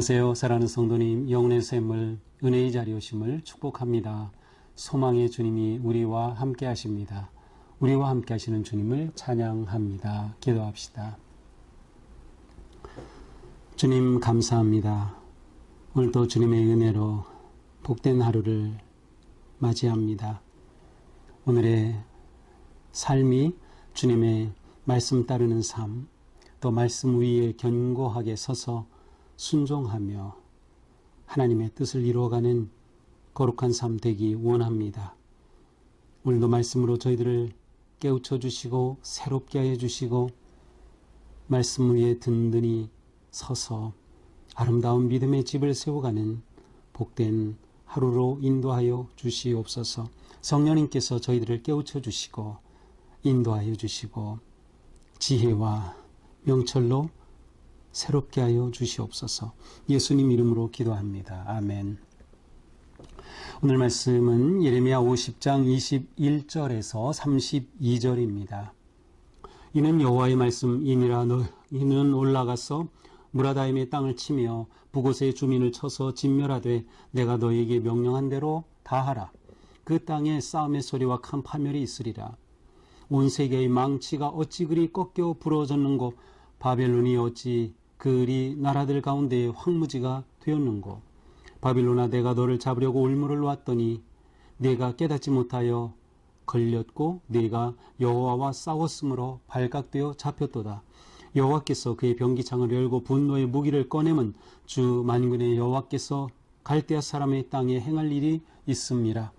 안녕하세요. 사랑하는 성도님, 영혼의 샘을 은혜의 자리 오심을 축복합니다. 소망의 주님이 우리와 함께 하십니다. 우리와 함께 하시는 주님을 찬양합니다. 기도합시다. 주님 감사합니다. 오늘도 주님의 은혜로 복된 하루를 맞이합니다. 오늘의 삶이 주님의 말씀 따르는 삶, 또 말씀 위에 견고하게 서서 순종하며 하나님의 뜻을 이루어가는 거룩한 삶 되기 원합니다. 오늘도 말씀으로 저희들을 깨우쳐 주시고 새롭게 하여 주시고 말씀 위에 든든히 서서 아름다운 믿음의 집을 세워가는 복된 하루로 인도하여 주시옵소서. 성령님께서 저희들을 깨우쳐 주시고 인도하여 주시고 지혜와 명철로 새롭게 하여 주시옵소서. 예수님 이름으로 기도합니다. 아멘. 오늘 말씀은 예레미야 50장 21절에서 32절입니다. 이는 여호와의 말씀이니라. 너희는 올라가서 무라다임의 땅을 치며 북곳의 주민을 쳐서 진멸하되 내가 너희에게 명령한 대로 다 하라. 그 땅에 싸움의 소리와 큰 파멸이 있으리라. 온 세계의 망치가 어찌 그리 꺾여 부러졌는고, 바벨론이 어찌 그리 나라들 가운데 황무지가 되었는고. 바빌론아, 내가 너를 잡으려고 올무를 놓았더니 내가 깨닫지 못하여 걸렸고 내가 여호와와 싸웠으므로 발각되어 잡혔도다. 여호와께서 그의 병기창을 열고 분노의 무기를 꺼내면 주 만군의 여호와께서 갈대아 사람의 땅에 행할 일이 있음이라.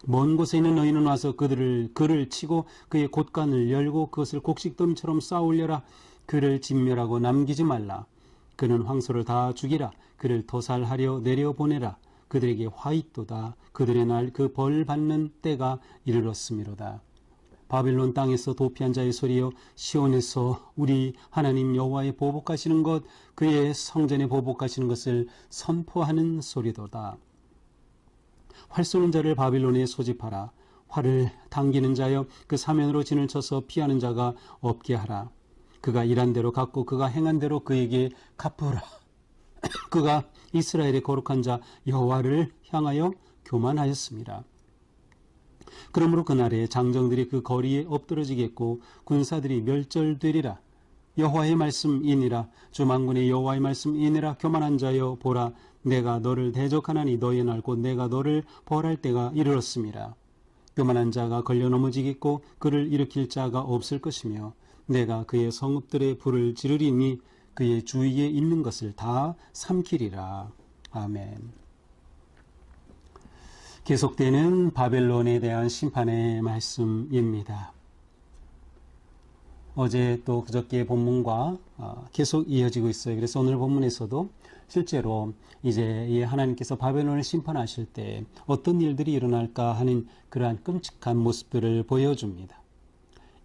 먼 곳에 있는 너희는 와서 그를 치고 그의 곳간을 열고 그것을 곡식더미처럼 쌓아올려라. 그를 진멸하고 남기지 말라. 그는 황소를 다 죽이라. 그를 도살하려 내려보내라. 그들에게 화 있도다. 그들의 날 그 벌 받는 때가 이르렀음이로다. 바빌론 땅에서 도피한 자의 소리여, 시온에서 우리 하나님 여호와의 보복하시는 것, 그의 성전에 보복하시는 것을 선포하는 소리도다. 활 쏘는 자를 바빌론에 소집하라. 활을 당기는 자여, 그 사면으로 진을 쳐서 피하는 자가 없게 하라. 그가 일한 대로 갚고 그가 행한 대로 그에게 갚으라. 그가 이스라엘의 거룩한 자 여호와를 향하여 교만하였습니다. 그러므로 그날에 장정들이 그 거리에 엎드러지겠고 군사들이 멸절되리라. 여호와의 말씀이니라. 주 만군의 여호와의 말씀이니라. 교만한 자여, 보라, 내가 너를 대적하나니 너의 날 곧 내가 너를 벌할 때가 이르렀음이라. 교만한 자가 걸려 넘어지겠고 그를 일으킬 자가 없을 것이며, 내가 그의 성읍들의 불을 지르리니 그의 주위에 있는 것을 다 삼키리라. 아멘. 계속되는 바벨론에 대한 심판의 말씀입니다. 어제 또 그저께 본문과 계속 이어지고 있어요. 그래서 오늘 본문에서도 실제로 이제 하나님께서 바벨론을 심판하실 때 어떤 일들이 일어날까 하는 그러한 끔찍한 모습들을 보여줍니다.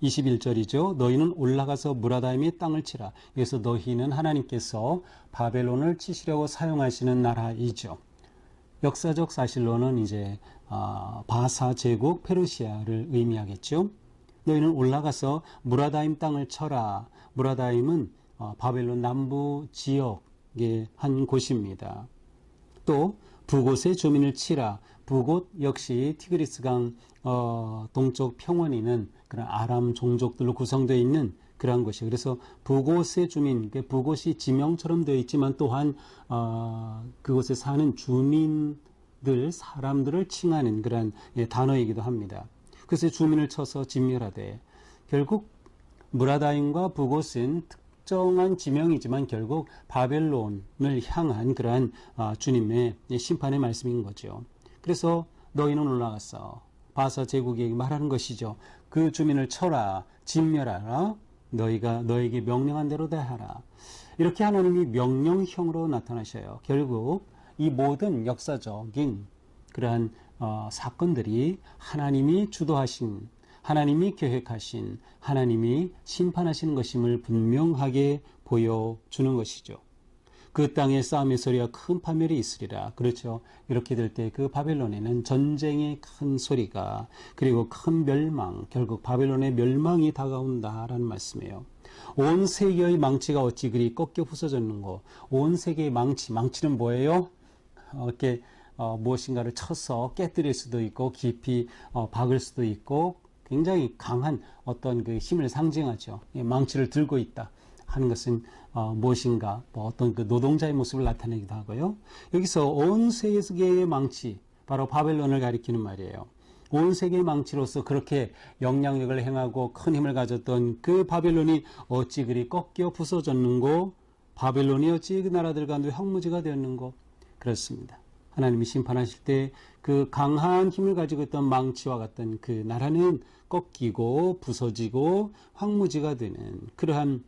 21절이죠. 너희는 올라가서 무라다임의 땅을 치라. 여기서 너희는 하나님께서 바벨론을 치시려고 사용하시는 나라이죠. 역사적 사실로는 이제 바사 제국 페르시아를 의미하겠죠. 너희는 올라가서 무라다임 땅을 쳐라. 무라다임은 바벨론 남부 지역의 한 곳입니다. 또 북곳의 주민을 치라. 북곳 역시 티그리스강 동쪽 평원이는 그런 아람 종족들로 구성되어 있는 그러한 곳이에요. 그래서 북곳의 주민, 북곳이 지명처럼 되어 있지만 또한 그곳에 사는 주민들, 사람들을 칭하는 그런 단어이기도 합니다. 그래서 주민을 쳐서 진멸하되, 결국 무라다임과 북곳은 특정한 지명이지만 결국 바벨론을 향한 그러한 주님의 심판의 말씀인 거죠. 그래서 너희는 올라갔어. 바사 제국에게 말하는 것이죠. 그 주민을 쳐라, 진멸하라. 너희가 너에게 명령한 대로 다 하라. 이렇게 하나님이 명령형으로 나타나셔요. 결국 이 모든 역사적인 그러한 사건들이 하나님이 주도하신, 하나님이 계획하신, 하나님이 심판하시는 것임을 분명하게 보여주는 것이죠. 그 땅에 싸움의 소리와 큰 파멸이 있으리라. 그렇죠. 이렇게 될 때 그 바벨론에는 전쟁의 큰 소리가, 그리고 큰 멸망, 결국 바벨론의 멸망이 다가온다라는 말씀이에요. 온 세계의 망치가 어찌 그리 꺾여 부서졌는고. 온 세계의 망치는 뭐예요? 이렇게 무엇인가를 쳐서 깨뜨릴 수도 있고 깊이 박을 수도 있고 굉장히 강한 어떤 그 힘을 상징하죠. 망치를 들고 있다 하는 것은 무엇인가 어떤 그 노동자의 모습을 나타내기도 하고요. 여기서 온 세계의 망치, 바로 바벨론을 가리키는 말이에요. 온 세계의 망치로서 그렇게 영향력을 행하고 큰 힘을 가졌던 그 바벨론이 어찌 그리 꺾여 부서졌는고. 바벨론이 어찌 그 나라들 가운데 황무지가 되었는고. 그렇습니다. 하나님이 심판하실 때 그 강한 힘을 가지고 있던 망치와 같던 그 나라는 꺾이고 부서지고 황무지가 되는 그러한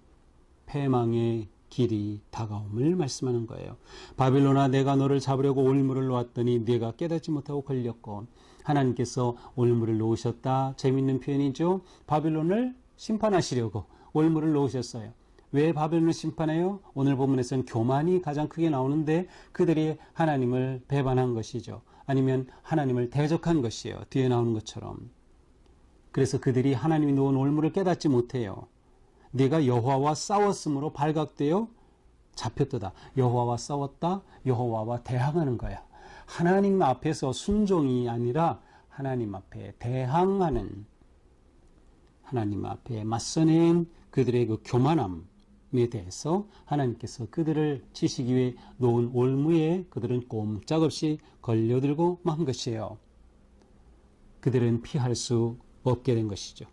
패망의 길이 다가옴을 말씀하는 거예요. 바빌론아, 내가 너를 잡으려고 올무를 놓았더니 네가 깨닫지 못하고 걸렸고. 하나님께서 올무를 놓으셨다. 재미있는 표현이죠. 바빌론을 심판하시려고 올무를 놓으셨어요. 왜 바벨론을 심판해요? 오늘 본문에서는 교만이 가장 크게 나오는데 그들이 하나님을 배반한 것이죠. 아니면 하나님을 대적한 것이에요. 뒤에 나오는 것처럼. 그래서 그들이 하나님이 놓은 올무를 깨닫지 못해요. 네가 여호와와 싸웠으므로 발각되어 잡혔도다. 여호와와 싸웠다. 여호와와 대항하는 거야. 하나님 앞에서 순종이 아니라 하나님 앞에 대항하는, 하나님 앞에 맞서는 그들의 그 교만함에 대해서 하나님께서 그들을 치시기 위해 놓은 올무에 그들은 꼼짝없이 걸려들고 만 것이에요. 그들은 피할 수 없게 된 것이죠.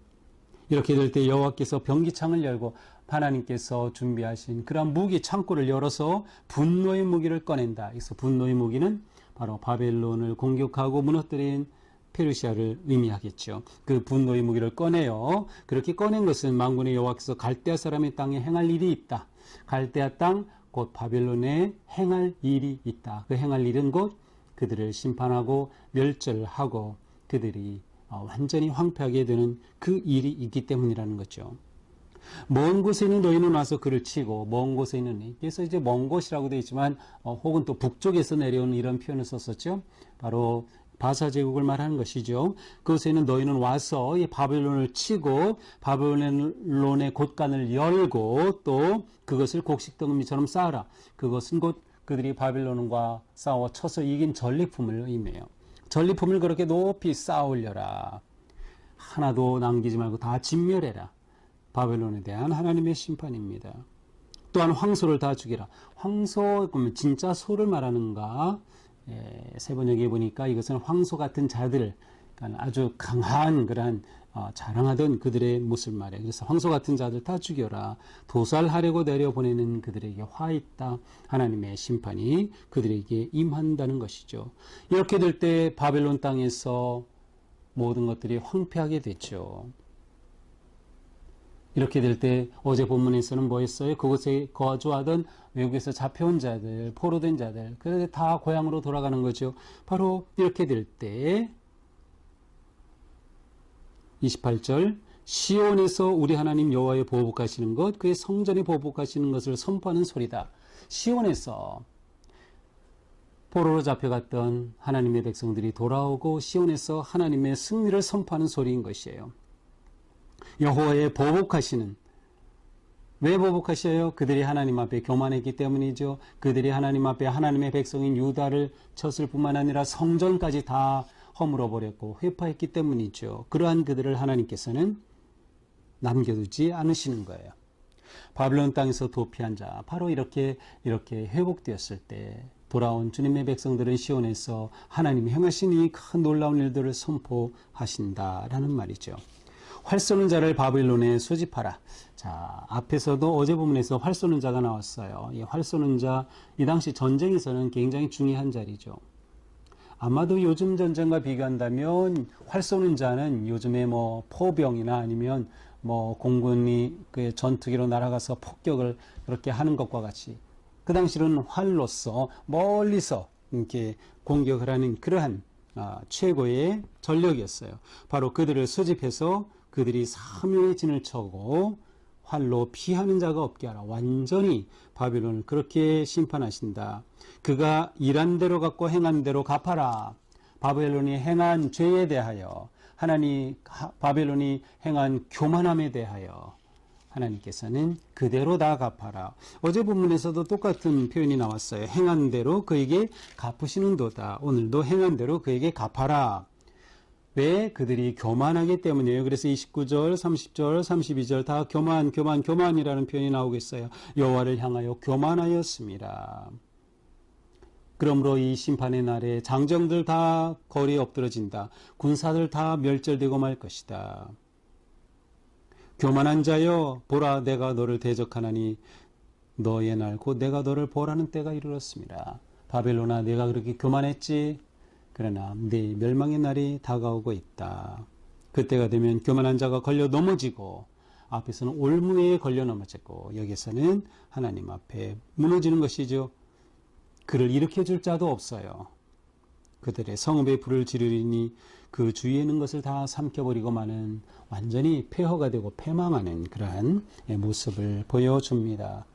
이렇게 될 때 여호와께서 병기창을 열고 하나님께서 준비하신 그러한 무기 창고를 열어서 분노의 무기를 꺼낸다. 그래서 분노의 무기는 바로 바벨론을 공격하고 무너뜨린 페르시아를 의미하겠죠. 그 분노의 무기를 꺼내요. 그렇게 꺼낸 것은 만군의 여호와께서 갈대아 사람의 땅에 행할 일이 있다. 갈대아 땅 곧 바벨론에 행할 일이 있다. 그 행할 일은 곧 그들을 심판하고 멸절하고 그들이 완전히 황폐하게 되는 그 일이 있기 때문이라는 거죠. 먼 곳에 있는 너희는 와서 그를 치고, 먼 곳에 있는, 그래서 이제 먼 곳이라고 되어 있지만 혹은 또 북쪽에서 내려오는 이런 표현을 썼었죠. 바로 바사 제국을 말하는 것이죠. 그곳에 있는 너희는 와서 이 바벨론을 치고 바벨론의 곳간을 열고 또 그것을 곡식덩어리처럼 쌓아라. 그것은 곧 그들이 바벨론과 싸워 쳐서 이긴 전리품을 의미해요. 전리품을 그렇게 높이 쌓아 올려라. 하나도 남기지 말고 다 진멸해라. 바벨론에 대한 하나님의 심판입니다. 또한 황소를 다 죽이라. 황소, 그러면 진짜 소를 말하는가? 세번역에 보니까 이것은 황소 같은 자들, 그러니까 아주 강한 그러한 자랑하던 그들의 모습을 말해요. 그래서 황소 같은 자들 다 죽여라. 도살하려고 내려보내는 그들에게 화 있다. 하나님의 심판이 그들에게 임한다는 것이죠. 이렇게 될 때 바벨론 땅에서 모든 것들이 황폐하게 됐죠. 이렇게 될 때 어제 본문에서는 뭐 했어요? 그곳에 거주하던 외국에서 잡혀온 자들, 포로된 자들, 그들 다 고향으로 돌아가는 거죠. 바로 이렇게 될 때 28절 시온에서 우리 하나님 여호와의 보복하시는 것, 그의 성전에 보복하시는 것을 선포하는 소리다. 시온에서 포로로 잡혀갔던 하나님의 백성들이 돌아오고 시온에서 하나님의 승리를 선포하는 소리인 것이에요. 여호와의 보복하시는, 왜 보복하셔요? 그들이 하나님 앞에 교만했기 때문이죠. 그들이 하나님 앞에 하나님의 백성인 유다를 쳤을 뿐만 아니라 성전까지 다 허물어 버렸고 회파했기 때문이죠. 그러한 그들을 하나님께서는 남겨두지 않으시는 거예요. 바벨론 땅에서 도피한 자, 바로 이렇게 회복되었을 때 돌아온 주님의 백성들은 시온에서 하나님이 행하신 이 큰 놀라운 일들을 선포하신다라는 말이죠. 활 쏘는 자를 바벨론에 소집하라. 자, 앞에서도 어제 부분에서 활 쏘는 자가 나왔어요. 이 활 쏘는 자, 이 당시 전쟁에서는 굉장히 중요한 자리죠. 아마도 요즘 전쟁과 비교한다면 활 쏘는 자는 요즘에 뭐 포병이나 아니면 뭐 공군이 그 전투기로 날아가서 폭격을 그렇게 하는 것과 같이 그 당시는 활로서 멀리서 이렇게 공격을 하는 그러한 최고의 전력이었어요. 바로 그들을 소집해서 그들이 사명의 진을 쳐고 활로 피하는 자가 없게 하라. 완전히 바벨론을 그렇게 심판하신다. 그가 일한 대로 갚고 행한 대로 갚아라. 바벨론이 행한 죄에 대하여, 바벨론이 행한 교만함에 대하여 하나님께서는 그대로 다 갚아라. 어제 본문에서도 똑같은 표현이 나왔어요. 행한 대로 그에게 갚으시는도다. 오늘도 행한 대로 그에게 갚아라. 왜? 그들이 교만하기 때문이에요. 그래서 29절, 30절, 32절 다 교만이라는 표현이 나오겠어요. 여호와를 향하여 교만하였습니다. 그러므로 이 심판의 날에 장정들 다 거리에 엎드러진다. 군사들 다 멸절되고 말 것이다. 교만한 자여, 보라, 내가 너를 대적하나니 너의 날 곧 내가 너를 보라는 때가 이르렀습니다. 바벨론아, 내가 그렇게 교만했지? 그러나 네 멸망의 날이 다가오고 있다. 그때가 되면 교만한 자가 걸려 넘어지고 앞에서는 올무에 걸려 넘어지고 여기서는 하나님 앞에 무너지는 것이죠. 그를 일으켜줄 자도 없어요. 그들의 성읍에 불을 지르리니 그 주위에 있는 것을 다 삼켜버리고 마는 완전히 폐허가 되고 패망하는 그러한 모습을 보여줍니다.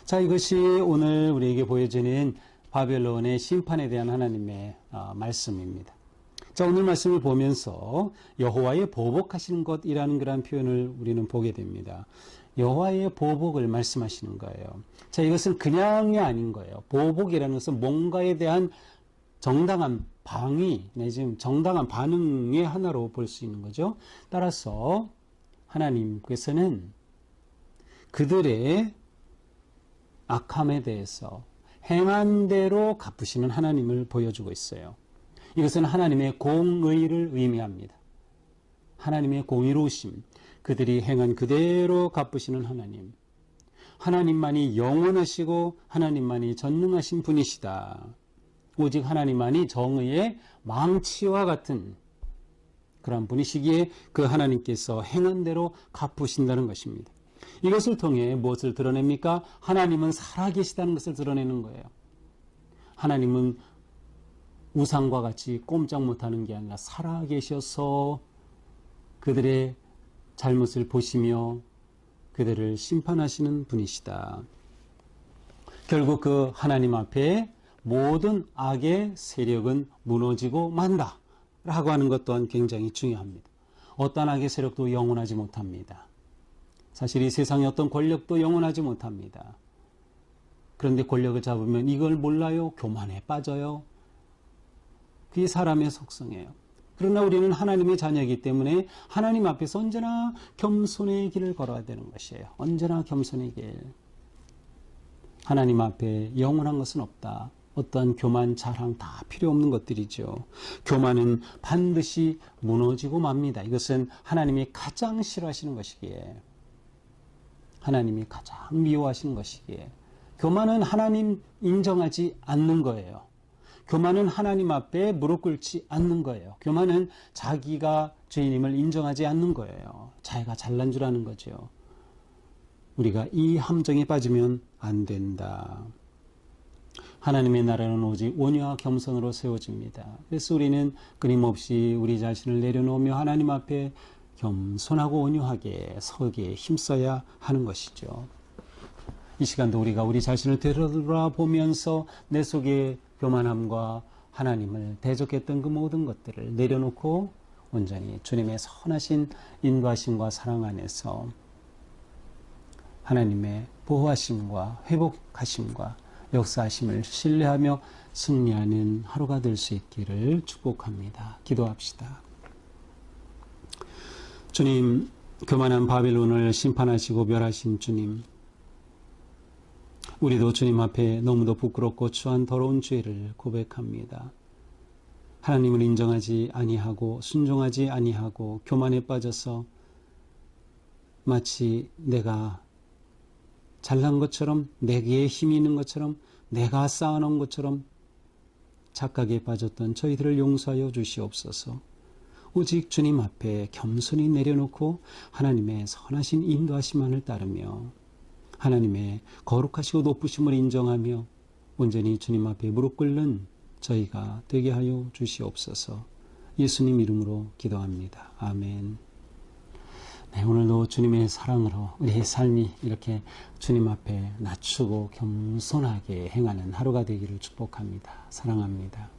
자, 이것이 오늘 우리에게 보여지는 바벨론의 심판에 대한 하나님의 말씀입니다. 자, 오늘 말씀을 보면서 여호와의 보복하시는 것이라는 그런 표현을 우리는 보게 됩니다. 여호와의 보복을 말씀하시는 거예요. 자, 이것은 그냥이 아닌 거예요. 보복이라는 것은 뭔가에 대한 정당한 방위, 내지는 정당한 반응의 하나로 볼 수 있는 거죠. 따라서 하나님께서는 그들의 악함에 대해서 행한 대로 갚으시는 하나님을 보여주고 있어요. 이것은 하나님의 공의를 의미합니다. 하나님의 공의로우심, 그들이 행한 그대로 갚으시는 하나님. 하나님만이 영원하시고 하나님만이 전능하신 분이시다. 오직 하나님만이 정의의 망치와 같은 그런 분이시기에 그 하나님께서 행한 대로 갚으신다는 것입니다. 이것을 통해 무엇을 드러냅니까? 하나님은 살아계시다는 것을 드러내는 거예요. 하나님은 우상과 같이 꼼짝 못하는 게 아니라 살아계셔서 그들의 잘못을 보시며 그들을 심판하시는 분이시다. 결국 그 하나님 앞에 모든 악의 세력은 무너지고 만다 라고 하는 것 또한 굉장히 중요합니다. 어떤 악의 세력도 영원하지 못합니다. 사실 이 세상의 어떤 권력도 영원하지 못합니다. 그런데 권력을 잡으면 이걸 몰라요? 교만에 빠져요. 그게 사람의 속성이에요. 그러나 우리는 하나님의 자녀이기 때문에 하나님 앞에서 언제나 겸손의 길을 걸어야 되는 것이에요. 언제나 겸손의 길. 하나님 앞에 영원한 것은 없다. 어떠한 교만, 자랑 다 필요 없는 것들이죠. 교만은 반드시 무너지고 맙니다. 이것은 하나님이 가장 싫어하시는 것이기에, 하나님이 가장 미워하시는 것이기에, 교만은 하나님 인정하지 않는 거예요. 교만은 하나님 앞에 무릎 꿇지 않는 거예요. 교만은 자기가 죄인임을 인정하지 않는 거예요. 자기가 잘난 줄 아는 거죠. 우리가 이 함정에 빠지면 안 된다. 하나님의 나라는 오직 온유와 겸손으로 세워집니다. 그래서 우리는 끊임없이 우리 자신을 내려놓으며 하나님 앞에 겸손하고 온유하게 서기에 힘써야 하는 것이죠. 이 시간도 우리가 우리 자신을 되돌아보면서 내 속에 교만함과 하나님을 대적했던 그 모든 것들을 내려놓고 온전히 주님의 선하신 인도하심과 사랑 안에서 하나님의 보호하심과 회복하심과 역사하심을 신뢰하며 승리하는 하루가 될 수 있기를 축복합니다. 기도합시다. 주님, 교만한 바벨론을 심판하시고 멸하신 주님, 우리도 주님 앞에 너무도 부끄럽고 추한 더러운 죄를 고백합니다. 하나님을 인정하지 아니하고 순종하지 아니하고 교만에 빠져서 마치 내가 잘난 것처럼, 내게 힘이 있는 것처럼, 내가 쌓아놓은 것처럼 착각에 빠졌던 저희들을 용서하여 주시옵소서. 오직 주님 앞에 겸손히 내려놓고 하나님의 선하신 인도하심만을 따르며 하나님의 거룩하시고 높으심을 인정하며 온전히 주님 앞에 무릎 꿇는 저희가 되게 하여 주시옵소서. 예수님 이름으로 기도합니다. 아멘. 네, 오늘도 주님의 사랑으로 우리의 삶이 이렇게 주님 앞에 낮추고 겸손하게 행하는 하루가 되기를 축복합니다. 사랑합니다.